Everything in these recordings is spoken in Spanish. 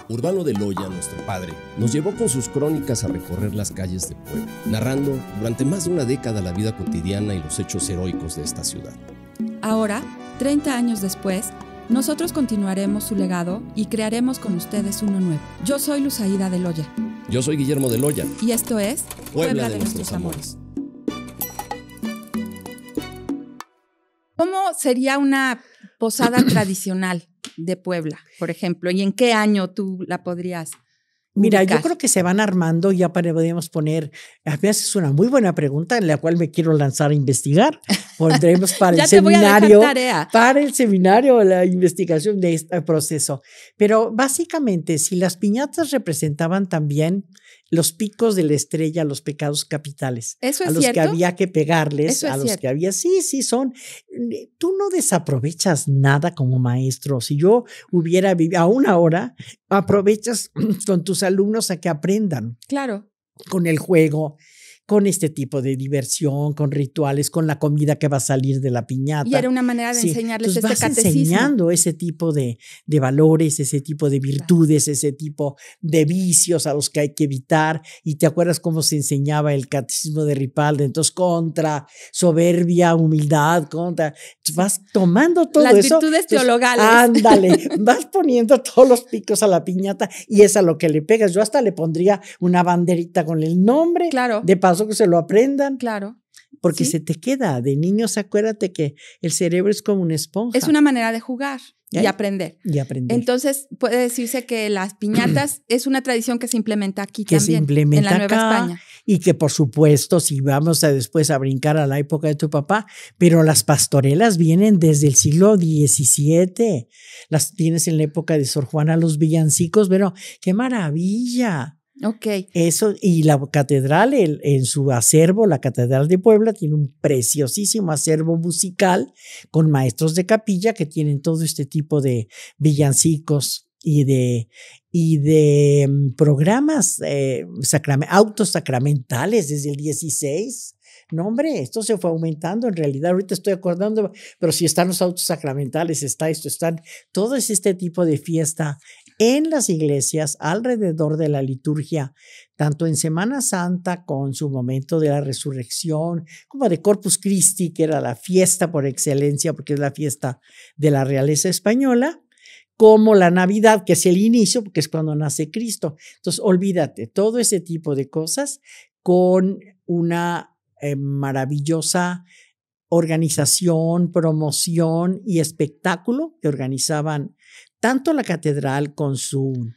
Urbano de Loya, nuestro padre, nos llevó con sus crónicas a recorrer las calles de Puebla, narrando durante más de una década la vida cotidiana y los hechos heroicos de esta ciudad. Ahora, 30 años después, nosotros continuaremos su legado y crearemos con ustedes uno nuevo. Yo soy Luz Aída de Loya. Yo soy Guillermo de Loya. Y esto es Puebla de nuestros amores. ¿Cómo sería una posada tradicional de Puebla, por ejemplo? ¿Y en qué año tú la podrías Mira, ubicar? yo creo que se van armando, ya podemos poner, a mí es una muy buena pregunta en la cual me quiero lanzar a investigar. Pondremos para Ya el te voy a dejar seminario, tarea. para el seminario, la investigación de este proceso. Pero básicamente, si las piñatas representaban también los picos de la estrella, los pecados capitales, ¿Eso es a los cierto? que había que pegarles, ¿Eso es a los cierto? que había, sí, son, tú no desaprovechas nada como maestro. Si yo hubiera vivido, aún ahora, aprovechas con tus alumnos a que aprendan Claro. con el juego, con este tipo de diversión, con rituales, con la comida que va a salir de la piñata. Y era una manera de Sí, enseñarles entonces este vas catecismo. enseñando ese tipo de valores, ese tipo de virtudes, ese tipo de vicios a los que hay que evitar. Y te acuerdas cómo se enseñaba el catecismo de Ripalda, entonces contra soberbia, humildad, contra, vas tomando todo Las eso. virtudes entonces, teologales. Ándale, vas poniendo todos los picos a la piñata y es a lo que le pegas. Yo hasta le pondría una banderita con el nombre. Claro. De paso que se lo aprendan. Claro. Porque Sí. se te queda. De niños, acuérdate que el cerebro es como una esponja. Es una manera de jugar y aprender. Y aprender. Entonces, puede decirse que las piñatas es una tradición que se implementa aquí que también, se implementa en la Nueva acá, España. y que por supuesto, si vamos a después a brincar a la época de tu papá, pero las pastorelas vienen desde el siglo XVII. Las tienes en la época de Sor Juana, los villancicos, pero qué maravilla. Ok. Eso, y la catedral, en su acervo, la Catedral de Puebla tiene un preciosísimo acervo musical con maestros de capilla que tienen todo este tipo de villancicos y de programas autosacramentales desde el 16. No, hombre, esto se fue aumentando en realidad. Ahorita estoy acordando, pero si están los autos sacramentales, todo es este tipo de fiesta en las iglesias alrededor de la liturgia, tanto en Semana Santa con su momento de la resurrección, como de Corpus Christi, que era la fiesta por excelencia, porque es la fiesta de la realeza española, como la Navidad, que es el inicio, porque es cuando nace Cristo. Entonces, olvídate, todo ese tipo de cosas con una maravillosa organización, promoción y espectáculo que organizaban tanto la catedral con su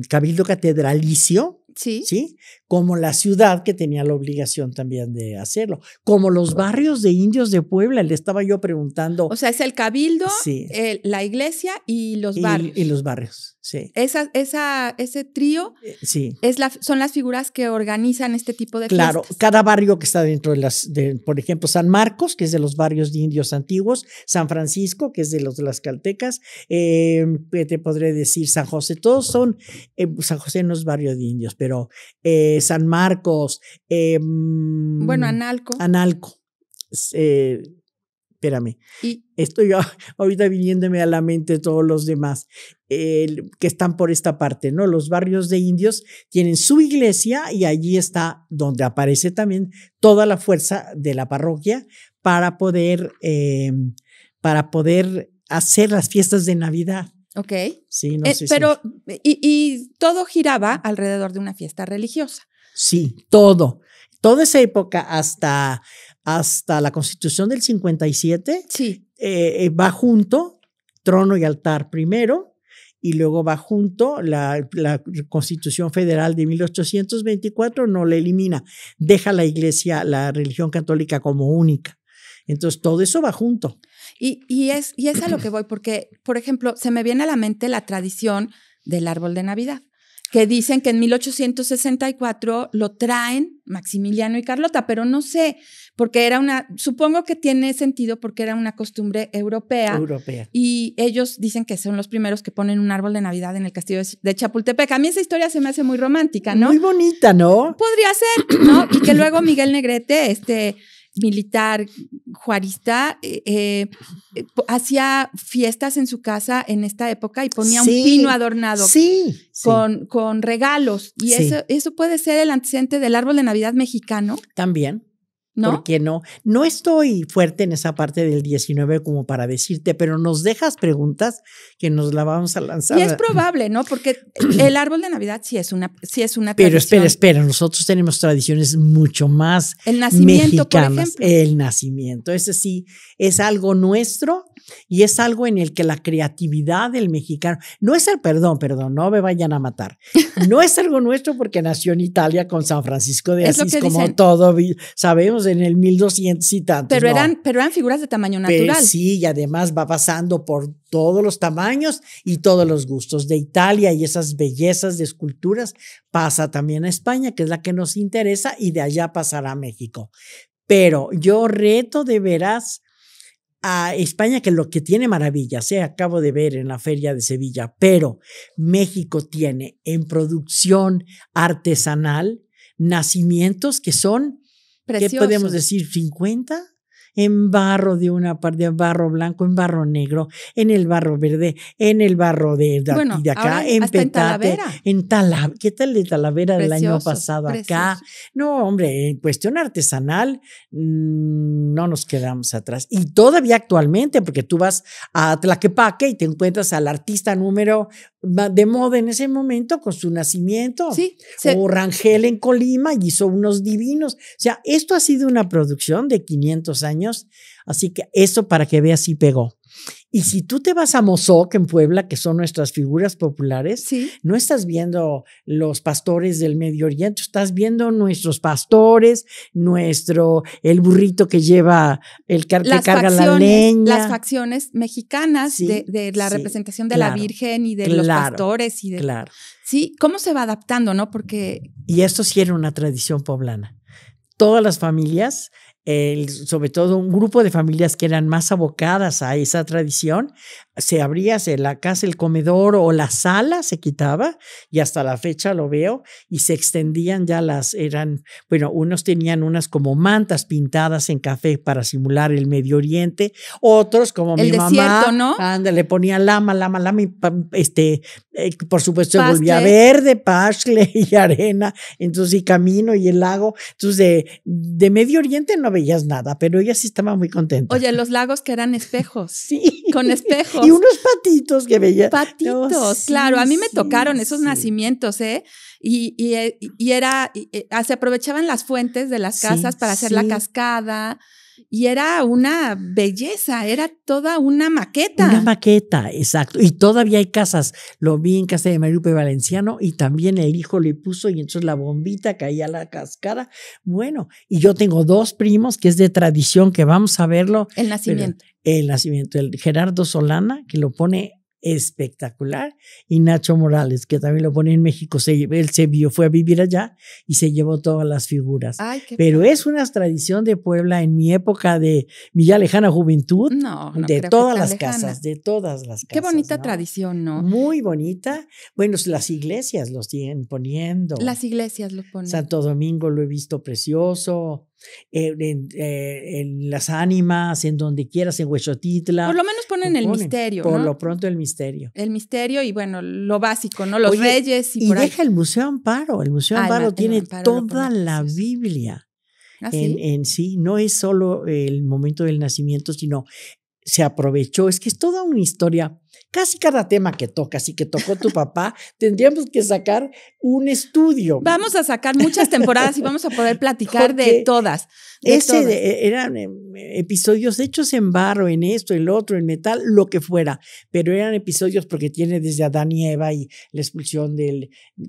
cabildo catedralicio, Sí. ¿sí? Como la ciudad que tenía la obligación también de hacerlo, como los barrios de indios de Puebla. Le estaba yo preguntando. O sea, es el cabildo, sí, la iglesia y los barrios. Y los barrios, sí. Ese trío sí. son las figuras que organizan este tipo de Claro, fiestas. cada barrio que está dentro por ejemplo, San Marcos, que es de los barrios de indios antiguos, San Francisco, que es de los de las caltecas, te podré decir San José, todos son, San José no es barrio de indios, pero San Marcos. Bueno, Analco. Espérame. Estoy ahorita viniéndome a la mente todos los demás que están por esta parte, ¿no? Los barrios de indios tienen su iglesia y allí está donde aparece también toda la fuerza de la parroquia para poder hacer las fiestas de Navidad. Ok. Sí, no sé pero, y todo giraba alrededor de una fiesta religiosa. Sí, todo. Toda esa época hasta la Constitución del 57, sí. Va junto trono y altar primero, y luego va junto la Constitución Federal de 1824, no la elimina, deja la iglesia, la religión católica como única. Entonces, todo eso va junto. Y es a lo que voy, porque, por ejemplo, se me viene a la mente la tradición del árbol de Navidad, que dicen que en 1864 lo traen Maximiliano y Carlota, pero no sé, porque supongo que tiene sentido porque era una costumbre europea. Y ellos dicen que son los primeros que ponen un árbol de Navidad en el castillo de Chapultepec. A mí esa historia se me hace muy romántica, ¿no? Muy bonita, ¿no? Podría ser, ¿no? Y que luego Miguel Negrete, militar juarista, hacía fiestas en su casa en esta época y ponía un pino adornado con regalos. Y eso puede ser el antecedente del árbol de Navidad mexicano. También. ¿No? Porque no estoy fuerte en esa parte del 19 como para decirte, pero nos dejas preguntas que nos la vamos a lanzar. Y es probable, ¿no? Porque el árbol de Navidad sí es una pero tradición. Espera, nosotros tenemos tradiciones mucho más el nacimiento, mexicanas. Por ejemplo. El nacimiento, ese sí es algo nuestro y es algo en el que la creatividad del mexicano, no es el, perdón, no me vayan a matar, no es algo nuestro porque nació en Italia con San Francisco de Asís, como dicen. Todo sabemos en el 1200 y tantos. Pero eran figuras de tamaño natural. Sí, y además va pasando por todos los tamaños y todos los gustos de Italia, y esas bellezas de esculturas pasa también a España, que es la que nos interesa, y de allá pasará a México. Pero yo reto de veras a España, que lo que tiene maravillas, acabo de ver en la Feria de Sevilla, pero México tiene en producción artesanal nacimientos que son, preciosos. ¿Qué podemos decir? 50 en barro de una parte, en barro blanco, en barro negro, en el barro verde, en el barro de acá, en Petate, en Talavera. ¿Qué tal de Talavera del año pasado acá? No, hombre, en cuestión artesanal no nos quedamos atrás. Y todavía actualmente, porque tú vas a Tlaquepaque y te encuentras al artista número de moda en ese momento con su nacimiento. Sí, o Rangel en Colima hizo unos divinos. O sea, esto ha sido una producción de 500 años, así que eso para que veas si pegó. Y si tú te vas a Mozoc en Puebla, que son nuestras figuras populares, no estás viendo los pastores del Medio Oriente, estás viendo nuestros pastores, el burrito que lleva, que carga la leña. Las facciones mexicanas de la representación de la Virgen y de los pastores. Sí, ¿cómo se va adaptando, no? Porque... Y esto sí era una tradición poblana. Todas las familias, sobre todo un grupo de familias que eran más abocadas a esa tradición, se abría la casa, el comedor o la sala se quitaba, y hasta la fecha lo veo, y se extendían ya unos tenían unas como mantas pintadas en café para simular el Medio Oriente, otros como mi mamá, ¿no? Le ponía lama, y por supuesto se volvía verde, pashle y arena, entonces y camino y el lago, entonces de Medio Oriente no veías nada, pero ella sí estaba muy contenta. Oye, los lagos que eran espejos. Sí. Con espejos. Y unos patitos que veía. Patitos, claro. A mí me tocaron esos nacimientos, Y se aprovechaban las fuentes de las casas para hacer la cascada. Y era una belleza, era toda una maqueta. Una maqueta, exacto. Y todavía hay casas. Lo vi en casa de Marilupe Valenciano y también el hijo le puso y entonces la bombita caía a la cascada. Bueno, y yo tengo 2 primos que es de tradición, que vamos a verlo. El nacimiento. El nacimiento. El Gerardo Solana, que lo pone espectacular, y Nacho Morales, que también lo pone en México. Él fue a vivir allá y se llevó todas las figuras. Pero es una tradición de Puebla en mi época de mi ya lejana juventud, de todas las casas, de todas las casas. Qué bonita tradición, ¿no? Muy bonita. Bueno, las iglesias los siguen poniendo. Las iglesias los ponen. Santo Domingo lo he visto precioso. En Las Ánimas, en donde quieras, en Huexotitla. Por lo menos ponen el misterio, Por ¿no? lo pronto el misterio. El misterio y bueno, lo básico, ¿no? Los reyes y por ahí. Deja el Museo Amparo. El Museo Amparo tiene toda la Biblia. Sí, no es solo el momento del nacimiento, sino se aprovechó. Es que es toda una historia. Casi cada tema que tocas y que tocó tu papá, tendríamos que sacar un estudio. Vamos a sacar muchas temporadas y vamos a poder platicar de todas. Eran episodios hechos en barro, en esto, el otro, en metal, lo que fuera, pero eran episodios porque tiene desde Adán y Eva y la expulsión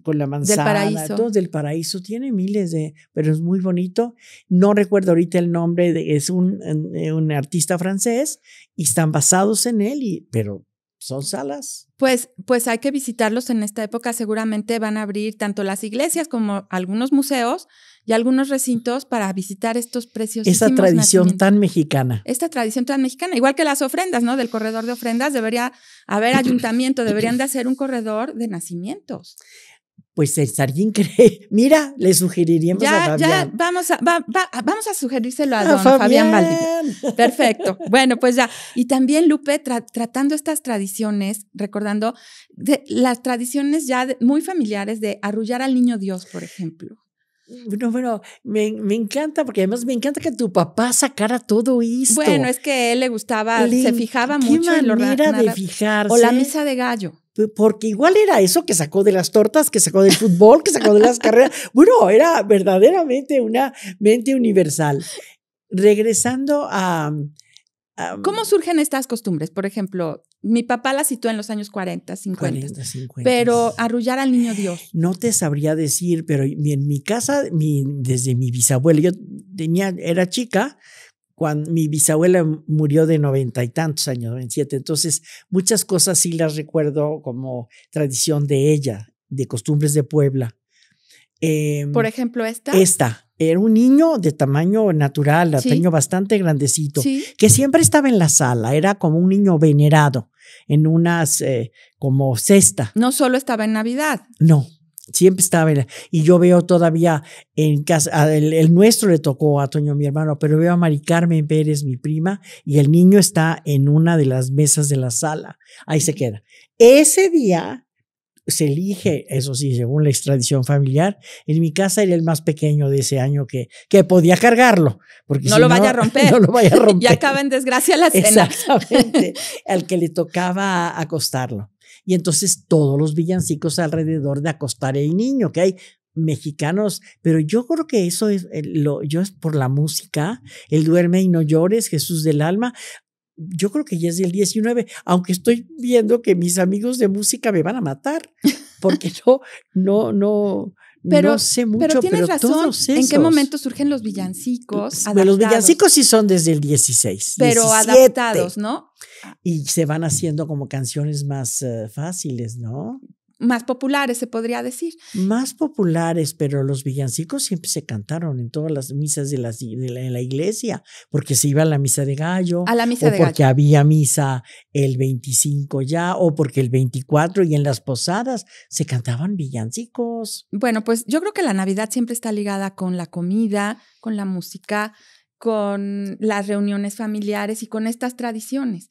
con la manzana, del paraíso, tiene miles pero es muy bonito. No recuerdo ahorita el nombre, es un artista francés y están basados en él, pero son salas. Pues hay que visitarlos en esta época. Seguramente van a abrir tanto las iglesias como algunos museos y algunos recintos para visitar estos preciosísimos esa tradición tan mexicana. Esta tradición tan mexicana, igual que las ofrendas, ¿no? Del corredor de ofrendas, debería haber ayuntamiento, deberían de hacer un corredor de nacimientos. pues estaría increíble. Mira, le sugeriríamos a Fabián. Ya, vamos a sugerírselo a don Fabián Valdivia. Perfecto. Bueno, pues ya. Y también, Lupe, tratando estas tradiciones, recordando las tradiciones ya muy familiares de arrullar al niño Dios, por ejemplo. Bueno, me encanta, porque además me encanta que tu papá sacara todo esto. Bueno, es que a él le gustaba, se fijaba mucho en lo de fijarse. O la misa de gallo. Porque igual era eso que sacó de las tortas, que sacó del fútbol, que sacó de las carreras. Bueno, era verdaderamente una mente universal. Regresando a... ¿Cómo surgen estas costumbres? Por ejemplo, mi papá las citó en los años 40, 50. Pero arrullar al niño Dios. No te sabría decir, pero en mi casa, desde mi bisabuela, yo era chica, cuando mi bisabuela murió de 90 y tantos años, 97, entonces muchas cosas sí las recuerdo como tradición de ella, de costumbres de Puebla. Por ejemplo, Esta. Era un niño de tamaño natural, de tamaño bastante grandecito, que siempre estaba en la sala, era como un niño venerado, en unas como cesta. No solo estaba en Navidad. No, siempre estaba y yo veo todavía en casa, el nuestro le tocó a Toño, mi hermano, pero veo a Mari Carmen Pérez, mi prima, y el niño está en una de las mesas de la sala, ahí se queda. Ese día se elige, eso sí, según la tradición familiar. En mi casa era el más pequeño de ese año que podía cargarlo. Porque no lo vaya a romper. No lo vaya a romper. Y acaba en desgracia la cena. Exactamente. Al que le tocaba acostarlo. Y entonces todos los villancicos alrededor de acostar el niño, que hay mexicanos, pero yo creo que eso es, es por la música, el duerme y no llores, Jesús del alma. Yo creo que ya es del 19, aunque estoy viendo que mis amigos de música me van a matar, porque no sé mucho, pero tienes razón. Todos esos. ¿En qué momento surgen los villancicos adaptados? Los villancicos sí son desde el 16. Pero 17, adaptados, ¿no? Y se van haciendo como canciones más fáciles, ¿no? Más populares, se podría decir. Más populares, pero los villancicos siempre se cantaron en todas las misas de la iglesia, porque se iba a la misa de gallo. A la misa de gallo. O porque había misa el 25 ya, o porque el 24 y en las posadas se cantaban villancicos. Bueno, pues yo creo que la Navidad siempre está ligada con la comida, con la música, con las reuniones familiares y con estas tradiciones.